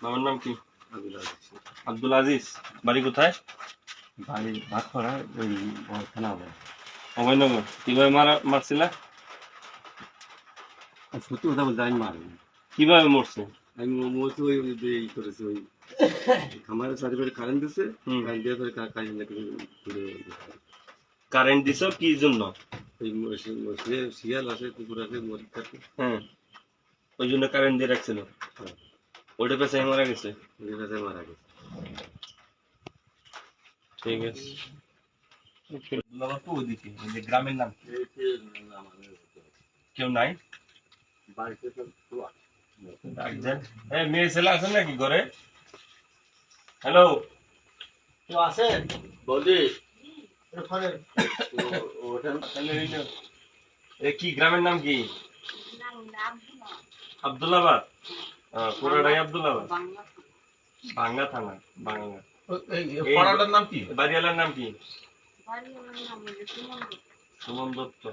বাবার নাম কি? আব্দুল আজিজ। বাড়ি কোথায়? বাড়ি ভাতপাড়া ওই থানা হবে অভয়নগর। কিভাবে মারছিলা? সত্যি কথা বলতে আমি মারিনি। কিভাবে মরছে? আমি মরছি ওই ই করেছি ওই খামারের চারিপাশে কারেন্ট দিচ্ছে, কারেন্ট দেওয়ার পরে কারেন্ট দিছ কি জন্য? ওই শিয়াল আছে, কুকুর আছে, মরিচ থাকে। হ্যাঁ, ওই জন্য কারেন্ট দিয়ে রাখছিল। ওইটা পেছায় মারা গেছে। ওই পেছায় মারা গেছে। ঠিক আছে। গ্রামের নাম কেউ নাই? মেয়ে ছেলে আছেন নাকি ঘরে? হ্যালো, কেউ আছে বৌদি? কি গ্রামের নাম কি? আব্দুল্লাবাদ। পুরাটাই আব্দুল্লাবাদ। বাংলা থানা। বাংলা। পাড়াটার নাম কি? বাড়িওয়ালার নাম কি? সুমন দত্ত।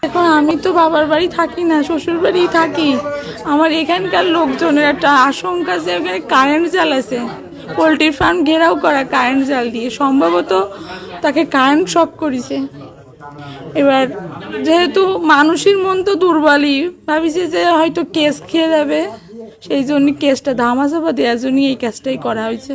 এখন আমি তো বাবার বাড়ি থাকি না, শ্বশুর বাড়ি থাকি। আমার এখানকার লোকজনের একটা আশঙ্কা যে ওখানে কারেন্ট জাল আছে, পোলট্রি ফার্ম ঘেরাও করা কারেন্ট জাল দিয়ে, সম্ভবত তাকে কারেন্ট শক করেছে। এবার যেহেতু মানুষের মন তো দুর্বলই, ভাবিছে যে হয়তো কেস খেয়ে যাবে, সেই জন্য কেসটা ধামাচাপা দেওয়ার জন্য এই কাজটাই করা হয়েছে।